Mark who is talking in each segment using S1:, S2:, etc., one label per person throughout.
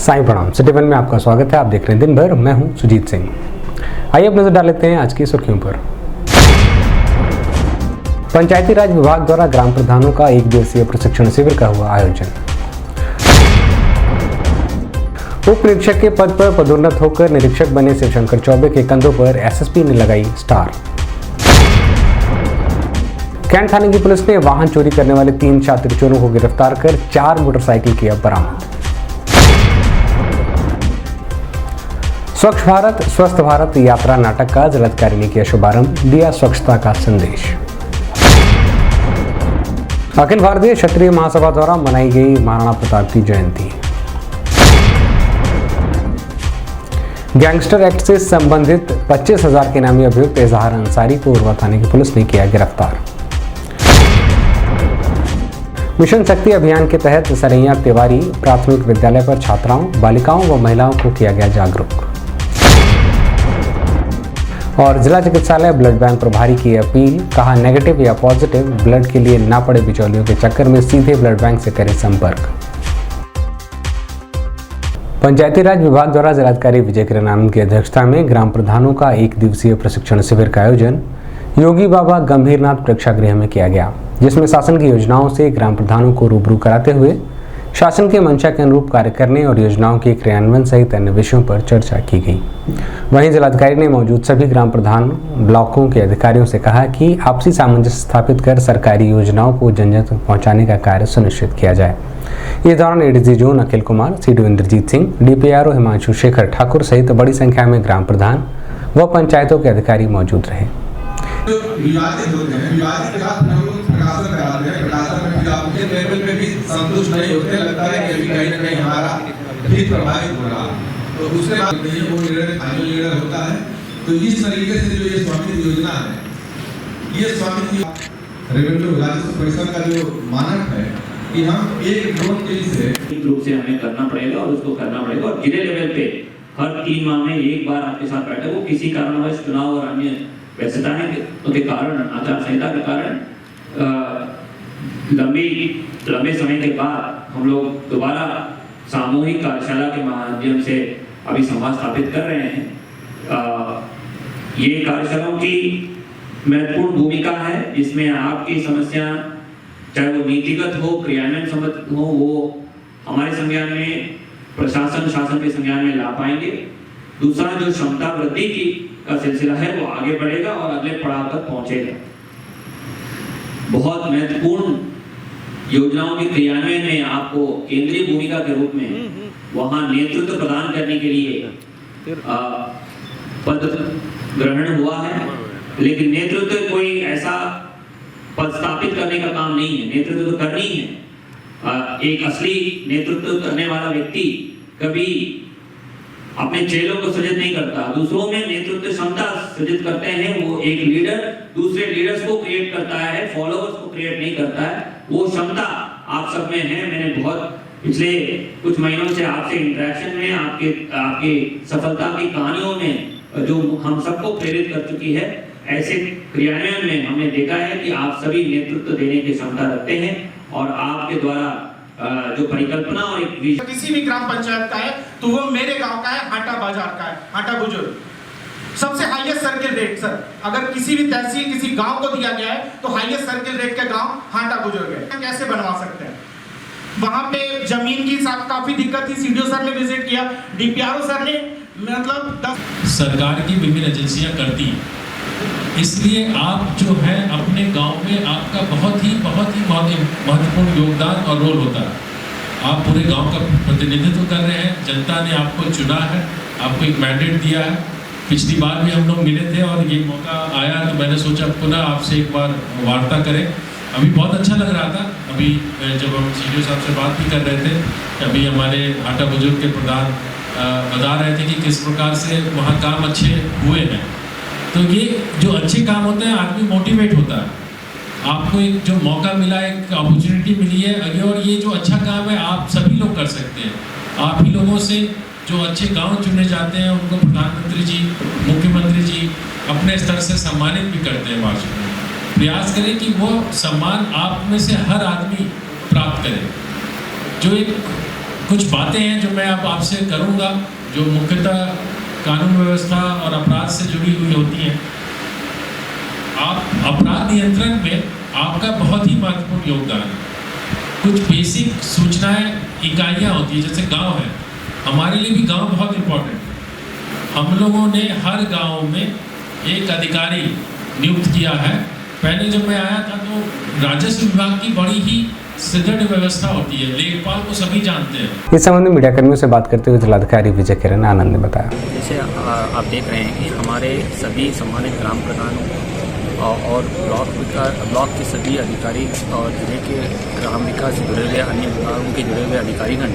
S1: साईं प्रणाम। City one में आपका स्वागत है। आप देख रहे हैं दिन भर, मैं हूं सुजीत सिंह। आइए अब नजर डाल लेते हैं आज की सुर्खियों पर। पंचायती राज विभाग द्वारा ग्राम प्रधानों का 1 दिवसीय प्रशिक्षण शिविर का हुआ आयोजन। उप निरीक्षक के पद पर पदोन्नत होकर निरीक्षक बने शिवशंकर चौबे के कंधों पर एसएसपी ने लगाई स्टार। कैंट थाने की पुलिस ने वाहन चोरी करने वाले 3 शातिर चोरों को गिरफ्तार कर 4 मोटरसाइकिल किया बरामद। स्वच्छ भारत स्वस्थ भारत यात्रा नाटक का जिलाधिकारी ने किया शुभारंभ, दिया स्वच्छता का संदेश। अखिल भारतीय क्षत्रिय महासभा द्वारा मनाई गई महाराणा प्रताप की जयंती। गैंगस्टर एक्ट से संबंधित 25,000 के नामी अभियुक्त इजहार अंसारी को उरवा थाने की पुलिस ने किया गिरफ्तार। मिशन शक्ति अभियान के तहत सरैया तिवारी प्राथमिक विद्यालय पर छात्राओं, बालिकाओं व महिलाओं को किया गया जागरूक। और जिला चिकित्सालय ब्लड बैंक प्रभारी की अपील, कहा नेगेटिव या पॉजिटिव ब्लड के लिए ना पड़े बिचौलियों के चक्कर में सीधे ब्लड बैंक से करें संपर्क। पंचायती राज विभाग द्वारा जिलाधिकारी विजय किरण आनंद की अध्यक्षता में ग्राम प्रधानों का 1 दिवसीय प्रशिक्षण शिविर का आयोजन योगी बाबा गंभीरनाथ प्रेक्षागृह में किया गया, जिसमें शासन की योजनाओं से ग्राम प्रधानों को रूबरू कराते हुए शासन के मंशा के अनुरूप कार्य करने और योजनाओं के क्रियान्वयन सहित अन्य विषयों पर चर्चा की गई। वहीं जिलाधिकारी ने मौजूद सभी ग्राम प्रधान ब्लॉकों के अधिकारियों से कहा कि आपसी सामंजस्य स्थापित कर सरकारी योजनाओं को जन जन तक पहुंचाने का कार्य सुनिश्चित किया जाए। इस दौरान ADC zone Akhil Kumar, CDO Indrajit Singh, DPRO Himanshu Shekhar Thakur सहित बड़ी संख्या में ग्राम प्रधान व पंचायतों के अधिकारी मौजूद रहे।
S2: जो विवादित होते हैं, विवादित का हम लोग प्रकाशन कराते हैं। प्रकाशन में भी आपके लेवल पे भी संतुष्ट नहीं होते, लगता है कि कहीं न कहीं हमारा हित प्रभावित हो रहा है। तो उसके बाद नहीं वो फाइनल लीडर होता है। तो इस तरीके से जो ये स्वामित्व योजना है, ये स्वामित्व रेवेन्यू राजस्व परिषद का जो मानक है कि हम एक लोन के से
S3: एक रूप से हमें करना पड़ेगा और उसको करना पड़ेगा। और जिले लेवल पे हर 3 माह में एक बार आपके साथ बैठक हो। किसी कारणवश चुनाव और अन्य व्यस्तताएं के कारण, आचार संहिता के कारण लंबे समय के बाद हम लोग दोबारा सामूहिक कार्यशाला के माध्यम से अभी संवाद स्थापित कर रहे हैं। ये कार्यशालाओं की महत्वपूर्ण भूमिका है, जिसमें आपकी समस्या चाहे वो नीतिगत हो, क्रियान्वयन संबंधित हो, वो हमारे संज्ञान में प्रशासन शासन के संज्ञान में ला पाएंगे। दूसरा जो क्षमता वृद्धि की का सिलसिला है वो आगे बढ़ेगा और अगले पड़ाव तक पहुंचेगा। बहुत महत्वपूर्ण योजनाओं के क्रियान्वयन में आपको केंद्रीय भूमिका के रूप में वहां नेतृत्व प्रदान करने के लिए पद ग्रहण हुआ है। लेकिन नेतृत्व कोई ऐसा पद स्थापित करने का काम नहीं है, नेतृत्व तो करनी है। एक असली नेतृत्व करने वाला व्यक्ति कभी अपने चेलों को सृजित नहीं करता, दूसरों में नेतृत्व क्षमता सृजित करते हैं। वो एक लीडर दूसरे लीडर्स को क्रिएट करता है, फॉलोअर्स को क्रिएट नहीं करता है। वो क्षमता आप सब में है। मैंने बहुत पिछले कुछ महीनों से आपसे इंटरेक्शन में आपके सफलता की कहानियों में जो हम सबको प्रेरित कर चुकी है, ऐसे क्रियान्वयन में हमने देखा है कि आप सभी नेतृत्व देने की क्षमता रखते हैं। और आपके द्वारा जो परिकल्पना और एक विजन
S4: किसी भी ग्राम पंचायत का है तो वो मेरे गांव का है, हाटा बाजार का है, हाटा बुजुर्ग सबसे हाईएस्ट सर्किल रेट। सर अगर किसी भी तहसील किसी गांव को दिया गया है तो हाईएस्ट सर्किल रेट का गांव हाटा बुजुर्ग है। कैसे बनवा सकते हैं? वहां पे जमीन की काफी दिक्कत थी। सीडीओ सर ने विजिट किया, डीपीआरओ सर ने मतलब
S5: सरकार की विभिन्न एजेंसियां करती हैं, इसलिए आप जो है अपने गांव में आपका बहुत ही महत्वपूर्ण योगदान और रोल होता है। आप पूरे गांव का प्रतिनिधित्व कर रहे हैं। जनता ने आपको चुना है, आपको एक मैंडेट दिया है। पिछली बार भी हम लोग मिले थे और ये मौका आया तो मैंने सोचा पुनः आपसे एक बार वार्ता करें। अभी बहुत अच्छा लग रहा था। अभी जब हम सीडीओ साहब से बात भी कर रहे थे, अभी हमारे हाटा बुजुर्ग के प्रधान बता रहे थे कि किस प्रकार से वहाँ काम अच्छे हुए हैं। तो ये जो अच्छे काम होते हैं, आदमी मोटिवेट होता है। आपको एक जो मौका मिला, एक अपॉर्चुनिटी मिली है, और ये जो अच्छा काम है आप सभी लोग कर सकते हैं। आप ही लोगों से जो अच्छे गांव चुने जाते हैं उनको प्रधानमंत्री जी, मुख्यमंत्री जी अपने स्तर से सम्मानित भी करते हैं। वार्षिक में प्रयास करें कि वो सम्मान आप में से हर आदमी प्राप्त करे। जो एक कुछ बातें हैं जो मैं अब आपसे करूंगा, जो मुख्यतः कानून व्यवस्था और अपराध से जुड़ी हुई होती हैं। आप अपराध नियंत्रण में आपका बहुत ही महत्वपूर्ण योगदान है। कुछ बेसिक सूचनाएं इकाइयाँ होती है, जैसे गांव है, हमारे लिए भी गांव बहुत इम्पोर्टेंट है। हम लोगों ने हर गांव में एक अधिकारी नियुक्त किया है। पहले जब मैं आया था तो राजस्व विभाग की बड़ी ही सुदृढ़ व्यवस्था होती है, लेखपाल को सभी जानते हैं।
S1: इस संबंध में मीडिया कर्मियों से बात करते हुए जिलाधिकारी विजय किरण आनंद ने बताया,
S6: जैसे आप देख रहे हैं कि हमारे सभी सम्मानित ग्राम प्रधानों और ब्लॉक के सभी अधिकारी और जिले के ग्राम विकास से जुड़े हुए अन्य विभागों के जुड़े हुए अधिकारीगण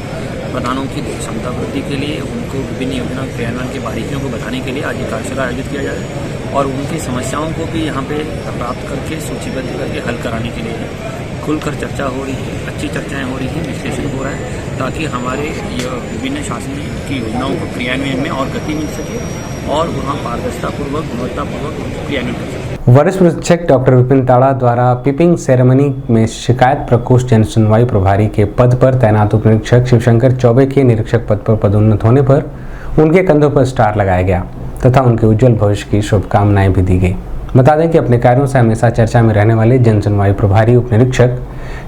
S6: प्रधानों की क्षमता वृद्धि के लिए, उनको विभिन्न योजना क्रियान्वयन की बारीकियों को बताने के लिए आज ये कार्यशाला आयोजित किया जाए और उनकी समस्याओं को भी यहाँ पे प्राप्त करके सूचीबद्ध करके हल कराने के लिए खुलकर चर्चा हो रही है, अच्छी चर्चाएं हो रही हैं, विश्लेषण हो रहा है, ताकि हमारे विभिन्न शासन की योजनाओं को क्रियान्वयन में और गति मिल सके और वहाँ पारदर्शितापूर्वक, गुणवत्तापूर्वक उनको क्रियान्वयन कर सके।
S1: वरिष्ठ प्रशिक्षक डॉक्टर विपिन ताड़ा द्वारा पिपिंग सेरेमनी में शिकायत प्रकोष्ठ जन सुनवाई प्रभारी के पद पर तैनात उप निरीक्षक शिवशंकर चौबे के निरीक्षक पद पर पदोन्नत होने पर उनके कंधों पर स्टार लगाया गया तथा उनके उज्जवल भविष्य की शुभकामनाएं भी दी गई। बता दें कि अपने कार्यों से हमेशा चर्चा में रहने वाले जन सुनवाई प्रभारी उप निरीक्षक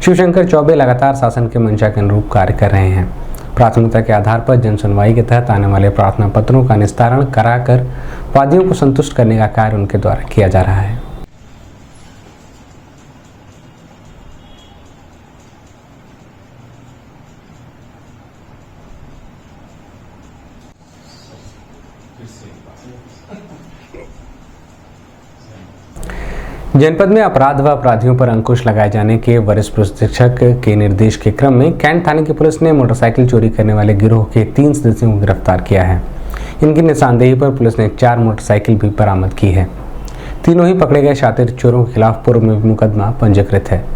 S1: शिवशंकर चौबे लगातार शासन के मंशा के अनुरूप कार्य कर रहे हैं। प्राथमिकता के आधार पर जन सुनवाई के तहत आने वाले प्रार्थना पत्रों का निस्तारण कराकर वादियों को संतुष्ट करने का कार्य उनके द्वारा किया जा रहा है। जनपद में अपराध व अपराधियों पर अंकुश लगाए जाने के वरिष्ठ प्रशिक्षक के निर्देश के क्रम में कैंट थाने की पुलिस ने मोटरसाइकिल चोरी करने वाले गिरोह के 3 सदस्यों को गिरफ्तार किया है। इनकी निशानदेही पर पुलिस ने 4 मोटरसाइकिल भी बरामद की है। तीनों ही पकड़े गए शातिर चोरों के खिलाफ पूर्व में मुकदमा पंजीकृत है।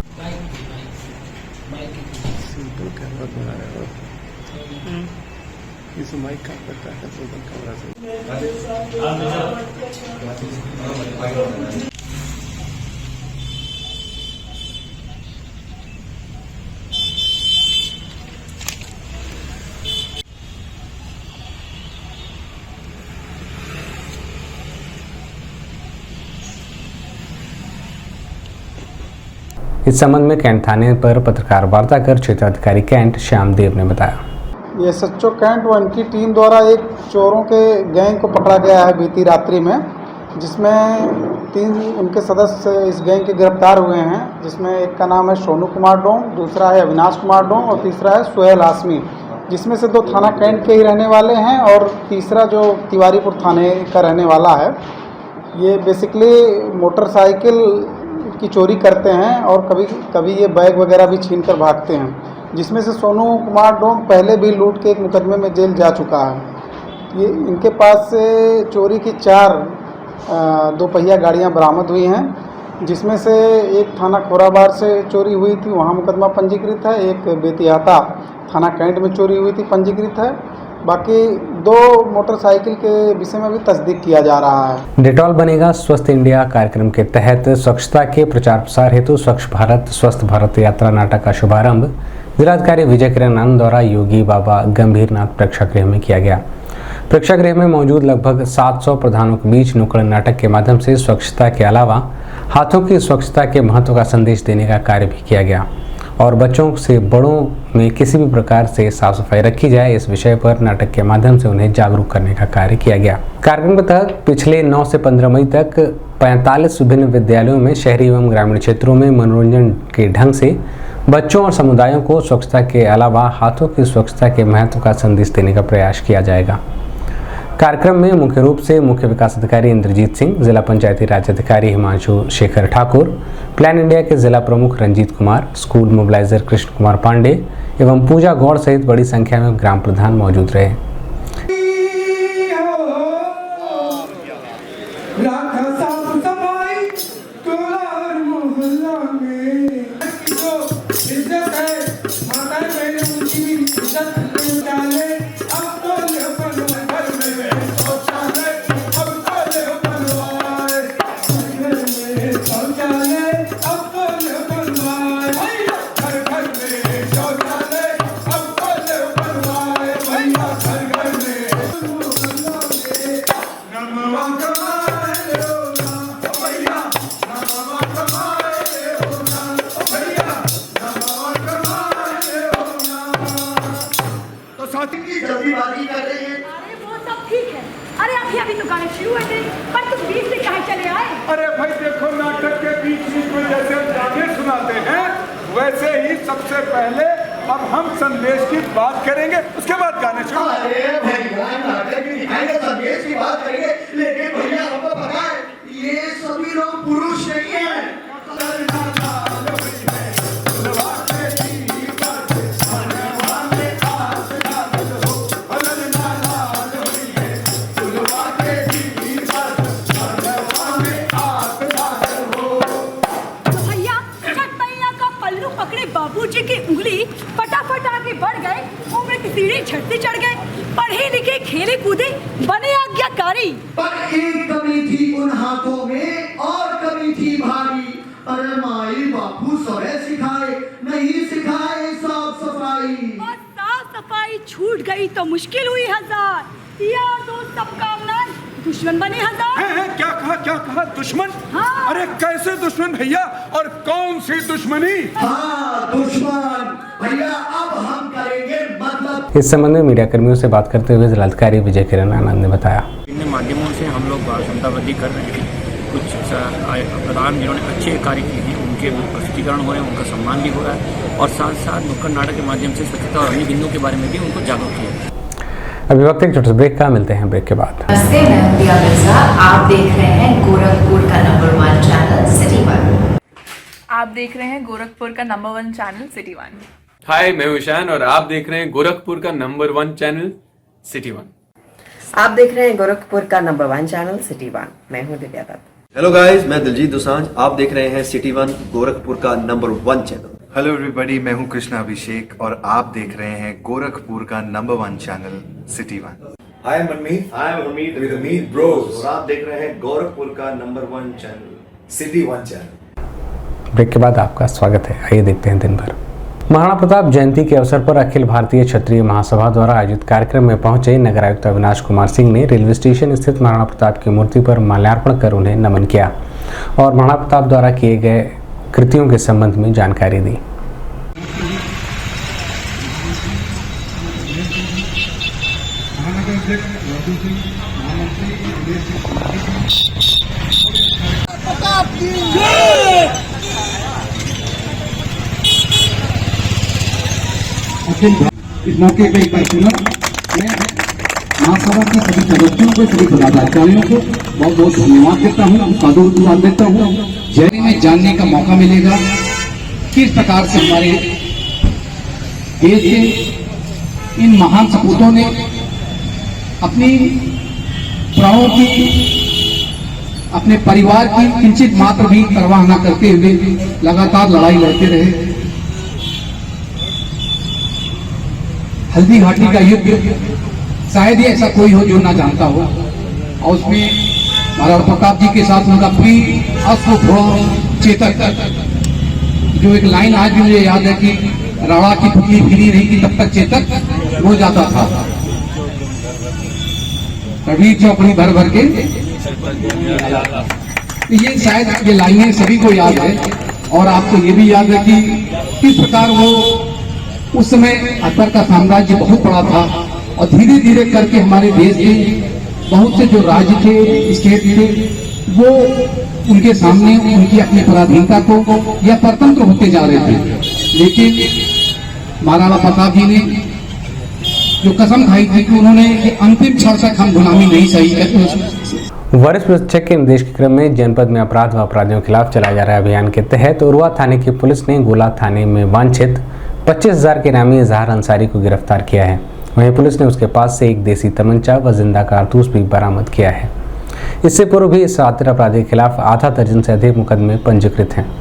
S1: इस संबंध में कैंट थाने पर पत्रकार वार्ता कर क्षेत्राधिकारी कैंट श्यामदेव ने बताया,
S7: ये सच्चो कैंट व इनकी टीम द्वारा एक चोरों के गैंग को पकड़ा गया है बीती रात्रि में, जिसमें 3 उनके सदस्य इस गैंग के गिरफ्तार हुए हैं, जिसमें एक का नाम है सोनू कुमार डोंग, दूसरा है अविनाश कुमार डोंग और तीसरा है सोहेल हाशमी, जिसमें से 2 थाना कैंट के ही रहने वाले हैं और तीसरा जो तिवारीपुर थाने का रहने वाला है। ये बेसिकली मोटरसाइकिल की चोरी करते हैं और कभी कभी ये बैग वगैरह भी छीन कर भागते हैं, जिसमें से सोनू कुमार डोंग पहले भी लूट के एक मुकदमे में जेल जा चुका है। ये इनके पास से चोरी की 4 दोपहिया गाड़ियां बरामद हुई हैं, जिसमें से एक थाना खोराबार से चोरी हुई थी, वहां मुकदमा पंजीकृत है, एक बेतियाता थाना कैंट में चोरी हुई थी पंजीकृत है, बाकी 2 मोटरसाइकिल के विषय में भी तस्दीक किया जा रहा है।
S1: डेटॉल बनेगा स्वस्थ इंडिया कार्यक्रम के तहत स्वच्छता के प्रचार प्रसार हेतु स्वच्छ भारत स्वस्थ भारत यात्रा नाटक का शुभारंभ जिलाधिकारी विजय किरण आनंद द्वारा योगी बाबा गंभीरनाथ प्रेक्षागृह में किया गया। प्रेक्षागृह में मौजूद लगभग 700 प्रधानों के बीच नुक्कड़ नाटक के माध्यम से स्वच्छता के अलावा हाथों की स्वच्छता के महत्व का संदेश देने का कार्य भी किया गया और बच्चों से बड़ों में किसी भी प्रकार से साफ सफाई रखी जाए, इस विषय पर नाटक के माध्यम से उन्हें जागरूक करने का कार्य किया गया। कार्यक्रम के तहत पिछले 9 से 15 मई तक 45 विभिन्न विद्यालयों में शहरी एवं ग्रामीण क्षेत्रों में मनोरंजन के ढंग से बच्चों और समुदायों को स्वच्छता के अलावा हाथों की स्वच्छता के महत्व का संदेश देने का प्रयास किया जाएगा। कार्यक्रम में मुख्य रूप से मुख्य विकास अधिकारी इंद्रजीत सिंह, जिला पंचायती राज अधिकारी हिमांशु शेखर ठाकुर, प्लान इंडिया के जिला प्रमुख रंजीत कुमार, स्कूल मोबिलाइजर कृष्ण कुमार पांडे एवं पूजा गौड़ सहित बड़ी संख्या में ग्राम प्रधान मौजूद रहे।
S8: अरे अभी तो गाने शुरू हुए थे, पर तुम बीच से कहाँ चले आए?
S9: अरे भाई देखो, नाटक के बीच में जैसे गाने सुनाते हैं वैसे ही सबसे पहले अब हम संदेश की बात करेंगे, उसके बाद गाने शुरू।
S10: अरे भैया, नाटक भी दिखाएंगे, संदेश की बात करेंगे, लेकिन भैया हमको पता है ये सभी लोग पुरुष नहीं है।
S8: बाबूजी की उंगली फटाफट आगे बढ़ गए, उम्र की सीढ़ी झटते चढ़ गए, पढ़े लिखे खेले कूदे बने आज्ञाकारी।
S10: पर एक कमी थी उन हाथों में और कमी थी भारी। अरे माई बापू सोए सिखाए, नहीं सिखाए साफ सफाई।
S8: और साफ सफाई छूट गई तो मुश्किल हुई हजार। यार दोस्त सब कामना दुश्मन बने हजार।
S9: क्या कहा दुश्मन?
S8: हाँ।
S9: अरे कैसे दुश्मन भैया, और कौन सी दुश्मनी?
S10: हाँ दुश्मन भैया, अब हम करेंगे मतलब।
S1: इस संबंध में मीडिया कर्मियों से बात करते हुए जिलाधिकारी विजय किरण आनंद ने बताया,
S6: इन माध्यमों से हम लोग क्षमता वृद्धि कर रहे हैं। कुछ प्रधान जिन्होंने अच्छे कार्य किए हैं उनके प्रस्तुतिकरण हो रहे हैं, उनका सम्मान भी हो रहा है, और साथ साथ नुक्कड़ नाटक के माध्यम से स्वच्छता और अन्य बिंदुओं के बारे में भी उनको जागरूक किया।
S1: अभी वक्त एक छोटे ब्रेक का, मिलते हैं ब्रेक के बाद।
S11: नमस्ते, मैं हूं प्रिया मिर्जा। आप देख रहे हैं गोरखपुर का नंबर 1 चैनल सिटी 1।
S12: आप देख रहे हैं गोरखपुर का नंबर 1 चैनल सिटी 1।
S13: हाय, मैं हूं ईशान और आप देख रहे हैं गोरखपुर का नंबर 1 चैनल सिटी 1।
S14: आप देख रहे हैं गोरखपुर का नंबर 1 चैनल सिटी 1। मैं हूं दिव्या दत्त।
S15: हेलो गाइस, मैं दिलजीत दोसांझ। आप देख रहे हैं सिटी 1 गोरखपुर का नंबर 1 चैनल।
S16: हेलो एवरीबॉडी, मैं हूं कृष्णा अभिषेक और आप देख रहे हैं गोरखपुर का number 1 channel city 1।
S17: Hi, I'm Manmeet. Hi, I'm Hamid with Hamid Bros. और आप देख रहे हैं गोरखपुर का number 1 channel city 1 channel.
S1: Break के बाद आपका स्वागत है। आइए देखते हैं दिन भर। महाराणा प्रताप जयंती के अवसर पर अखिल भारतीय क्षत्रिय महासभा द्वारा आयोजित कार्यक्रम में पहुंचे नगर आयुक्त अविनाश कुमार सिंह ने रेलवे स्टेशन स्थित महाराणा प्रताप की मूर्ति पर माल्यार्पण कर उन्हें नमन किया और महाराणा प्रताप द्वारा किए गए कृतियों के संबंध में जानकारी दी।
S18: इस मौके पर एक बार पुनः मैं महासभा के सभी सदस्यों को, सभी पदाधिकारियों को बहुत बहुत धन्यवाद देता हूँ, साधुवाद देता हूँ। जैसे में जानने का मौका मिलेगा किस प्रकार से हमारे देश के इन महान सपूतों ने अपनी प्राणों की, अपने परिवार की किंचित मात्र भी परवाह न करते हुए लगातार लड़ाई लड़ते रहे। हल्दी घाटी का युद्ध शायद ही ऐसा कोई हो जो ना जानता हो, और उसमें महाराणा प्रताप जी के साथ उनका प्रिय अश्व घोड़ा चेतक, जो एक लाइन आज भी मुझे याद है कि राणा की पुतली गिरी नहीं कि तब तक चेतक हो जाता था। कभी चौकड़ी भर भर के, ये शायद ये लाइनें सभी को याद है, और आपको ये भी याद है कि किस प्रकार वो उस समय अकबर का साम्राज्य बहुत बड़ा था, और धीरे धीरे करके हमारे देश के बहुत से जो राज्य थे, स्टेट थे, वो उनके सामने उनकी अपनी पराधीनता को या परतंत्र होते जा रहे थे। लेकिन महाराणा प्रताप जी ने जो कसम खाई थी कि उन्होंने अंतिम क्षण तक हम गुलामी नहीं सही करते।
S1: वरिष्ठ प्रशिक्षक के निर्देश के क्रम में जनपद में अपराध व अपराधियों के खिलाफ चलाए जा रहे अभियान के तहत उरुआ थाने की पुलिस ने गोला थाने में वांछित 25,000 के इनामी इजहार अंसारी को गिरफ्तार किया है। वहीं पुलिस ने उसके पास से एक देसी तमंचा व जिंदा कारतूस भी बरामद किया है। इससे पूर्व भी इस शातिर अपराधी के खिलाफ आधा दर्जन से अधिक मुकदमे पंजीकृत हैं।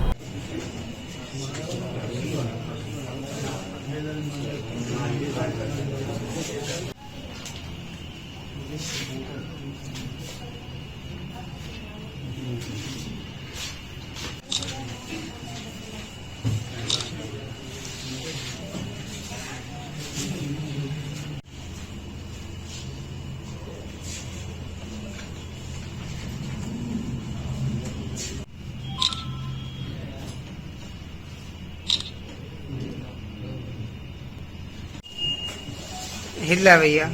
S19: हिला भैया।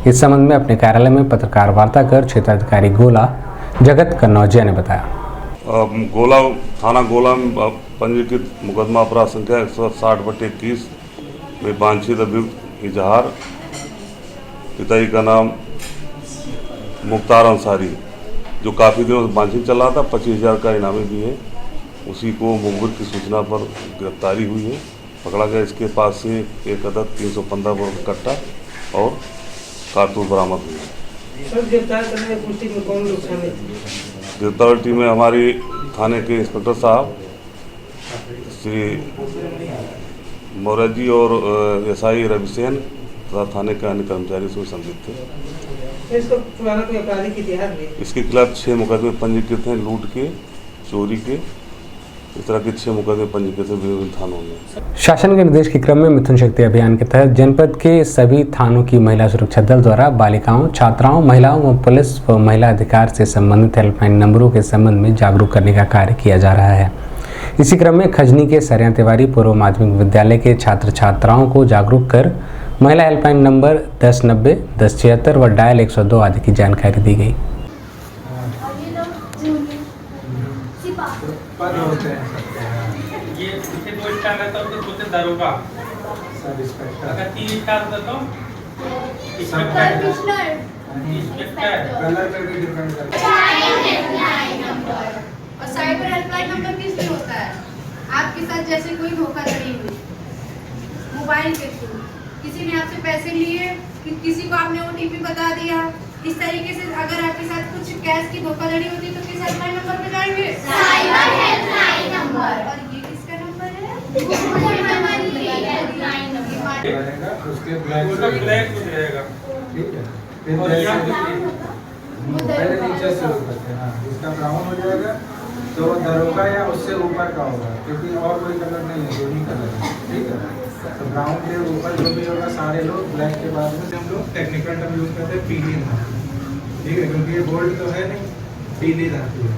S1: इस संबंध में अपने कार्यालय में पत्रकार वार्ता कर क्षेत्राधिकारी गोला जगत कन्नौजिया ने बताया।
S19: गोला थाना गोला में पंजीकृत मुकदमा अपराध संख्या 160/21 में वांछित अभियुक्त इजहार, पिताजी का नाम मुख्तार अंसारी, जो काफ़ी दिनों से वांछित चल रहा था, 25,000 का इनामी भी है। उसी को मुखबिर की सूचना पर गिरफ्तारी हुई है, पकड़ा गया। इसके पास से एक अदद 315 बोर कट्टा और कारतूस बरामद हुई है।
S20: गिरफ्तार करने में पुष्टि में कौन लोग शामिल थे?
S19: गिरफ्तार टीम में हमारी थाने के इंस्पेक्टर साहब श्री मौर्य जी और एसआई रविसेन तथा थाने के अन्य कर्मचारी से संलिप्त थे।
S20: इसको पुराना कोई आपराधिक इतिहास भी?
S19: इसके खिलाफ 6 मुकदमे पंजीकृत हैं, लूट के, चोरी के, इस तरह के 6 मुकदमे पंजीकृत हैं विभिन्न थानों में।
S1: शासन के निर्देश के क्रम में मिथुन शक्ति अभियान के तहत जनपद के सभी थानों की महिला सुरक्षा दल द्वारा बालिकाओं, छात्राओं, महिलाओं व पुलिस व महिला अधिकार से संबंधित हेल्पलाइन नंबरों के संबंध में जागरूक करने का कार्य किया जा रहा है। इसी क्रम में खजनी के सरिया तिवारी पूर्व माध्यमिक विद्यालय के छात्र छात्राओं को जागरूक कर महिला हेल्पलाइन नंबर 1090, 1076 व डायल 102 आदि की जानकारी दी गई।
S4: ये इसे 2 स्टार रहता तो बोलते दरोगा, सब इंस्पेक्टर। अगर 3 स्टार होता तो इंस्पेक्टर। कलर पे भी डिपेंड करता है।
S21: और साइबर हेल्पलाइन नंबर किस लिए होता है? आपके साथ जैसे कोई धोखाधड़ी हुई मोबाइल के थ्रू, किसी ने आपसे पैसे लिए, किसी को आपने ओटीपी बता दिया, इस तरीके से अगर आपके साथ कुछ कैश की धोखाधड़ी होती तो किस हेल्पलाइन नंबर पे जाएंगे? Cyber helpline number. और ये किसका नंबर है? हमारी हेल्पलाइन नंबर
S4: रहेगा, उसके ब्लैक कुछ रहेगा, ठीक है। फिर पहले नीचे से करते हैं, इसका ब्राउन हो जाएगा तो दरोगा या उससे ऊपर का होगा, क्योंकि और कोई कलर नहीं है, 2 ही कलर है, ठीक है। तो ब्राउन के ऊपर जो भी होगा सारे लोग, ब्लैक के बाद में हम लोग टेक्निकल टर्म यूज करते हैं पीली धातु, ठीक है, क्योंकि ये गोल्ड तो है नहीं, पीली धातु है।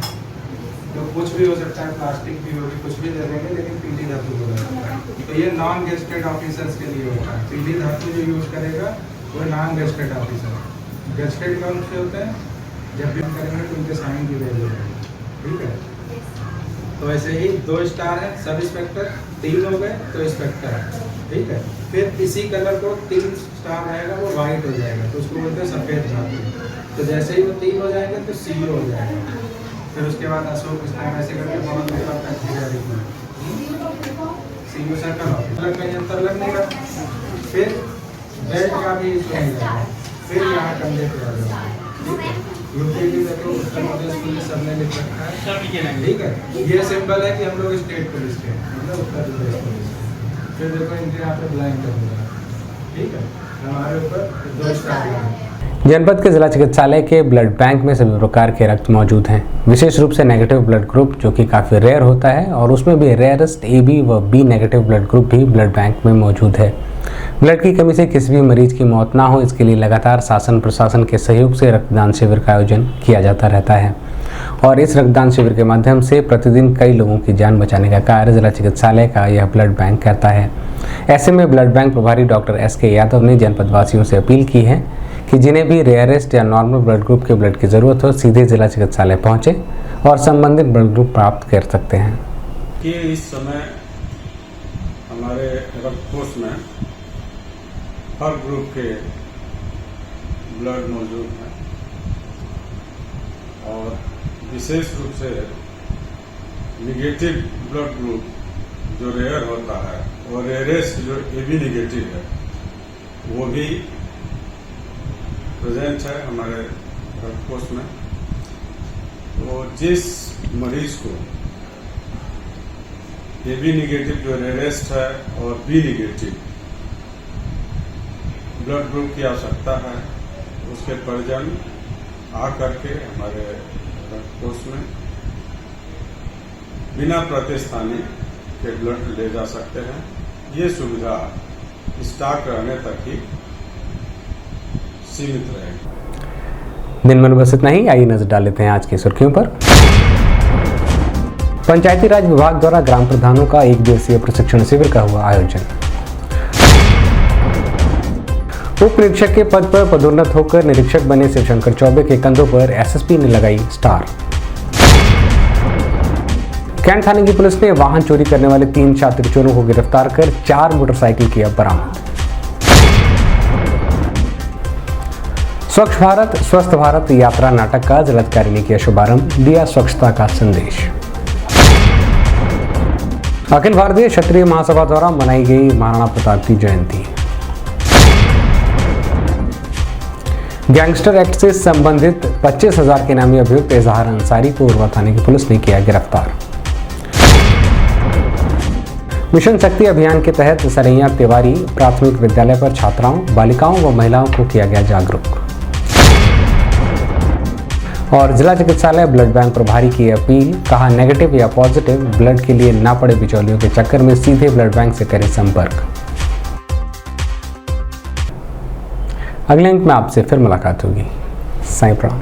S4: तो कुछ भी हो सकता है, प्लास्टिक भी होगी, कुछ भी दे देंगे, लेकिन पीली धातु होगा। तो ये नॉन गेस्टेड ऑफिसर्स के लिए होता है। पीली धातु जो यूज करेगा वो नॉन गेस्टेड ऑफिसर। गेस्टेड कौन से होते हैं? जब भी हम करेंगे तो उनके साइन की वैल्यू है, ठीक है। तो ऐसे ही 2 स्टार है, सब इंस्पेक्टर, 3 हो गए तो इंस्पेक्टर है, ठीक है। फिर इसी कलर को 3 स्टार रहेगा, वो वाइट हो जाएगा, तो उसको बोलते हैं सफ़ेद धातु। तो जैसे ही वो 3 हो जाएंगे तो सीओ हो जाएगा। फिर उसके बाद अशोक स्टार ऐसे करके बहुत मेरा सीओ सर्कल ऑफिस कहीं अंतर लगने का। फिर बेल्ट का भी इशू नहीं जाएगा। फिर यहाँ कंधे पे आ जाएगा, ठीक है। यूपी की देखो, उत्तर प्रदेश पुलिस सबने लिख रखा है, ठीक है। ये सिंबल है कि हम लोग स्टेट पुलिस के, मतलब उत्तर प्रदेश पुलिस। फिर देखो इनके यहाँ पे ब्लाइंड कर दिया, ठीक है। हमारे ऊपर 2 स्टार है।
S1: जनपद के जिला चिकित्सालय के ब्लड बैंक में सभी प्रकार के रक्त मौजूद हैं। विशेष रूप से नेगेटिव ब्लड ग्रुप जो कि काफ़ी रेयर होता है, और उसमें भी रेयरेस्ट AB व B नेगेटिव ब्लड ग्रुप भी ब्लड बैंक में मौजूद है। ब्लड की कमी से किसी भी मरीज की मौत ना हो, इसके लिए लगातार शासन प्रशासन के सहयोग से रक्तदान शिविर का आयोजन किया जाता रहता है, और इस रक्तदान शिविर के माध्यम से प्रतिदिन कई लोगों की जान बचाने का कार्य जिला चिकित्सालय का यह ब्लड बैंक करता है। ऐसे में ब्लड बैंक प्रभारी डॉक्टर SK यादव ने जनपद वासियों से अपील की है कि जिन्हें भी रेयरेस्ट या नॉर्मल ब्लड ग्रुप के ब्लड की ज़रूरत हो, सीधे जिला चिकित्सालय पहुँचे और संबंधित ब्लड ग्रुप प्राप्त कर सकते हैं।
S22: कि इस समय हमारे रक्त कोष में हर ग्रुप के ब्लड मौजूद हैं, और विशेष रूप से निगेटिव ब्लड ग्रुप जो रेयर होता है, और रेयरेस्ट जो AB निगेटिव है, वो भी प्रेजेंट है हमारे रक्त कोष में। तो जिस मरीज को AB निगेटिव जो रेयरेस्ट है और B निगेटिव ब्लड ग्रुप की आवश्यकता है, उसके परिजन आ करके हमारे रक्त कोष में बिना प्रतिस्थानी के ब्लड ले जा सकते हैं। ये सुविधा स्टॉक रहने तक ही सीमित रहेगी।
S1: दिन में बस इतना ही। आइए नजर डाल लेते हैं आज की सुर्खियों पर। पंचायती राज विभाग द्वारा ग्राम प्रधानों का 1 दिवसीय प्रशिक्षण शिविर का हुआ आयोजन। उप निरीक्षक के पद पर पदोन्नत होकर निरीक्षक बने शिवशंकर चौबे के कंधों पर एसएसपी ने लगाई स्टार। कैंट थाने की पुलिस ने वाहन चोरी करने वाले 3 शातिर चोरों को गिरफ्तार कर 4 मोटरसाइकिल किया बरामद। स्वच्छ भारत स्वस्थ भारत यात्रा नाटक का जिलाधिकारी ने किया शुभारंभ, दिया स्वच्छता का संदेश। अखिल भारतीय क्षत्रिय महासभा द्वारा मनाई गई महाराणा प्रताप की जयंती। गैंगस्टर एक्ट से संबंधित 25,000 के नामी अभियुक्त इजहार अंसारी को उरवा थाने की पुलिस ने किया गिरफ्तार। मिशन शक्ति अभियान के तहत सरैया तिवारी प्राथमिक विद्यालय पर छात्राओं, बालिकाओं व महिलाओं को किया गया जागरूक। और जिला चिकित्सालय ब्लड बैंक प्रभारी की अपील, कहा नेगेटिव या पॉजिटिव ब्लड के लिए ना पड़े बिचौलियों के चक्कर में सीधे ब्लड बैंक से करें संपर्क। अगले अंक में आपसे फिर मुलाकात होगी। साईं प्रणाम।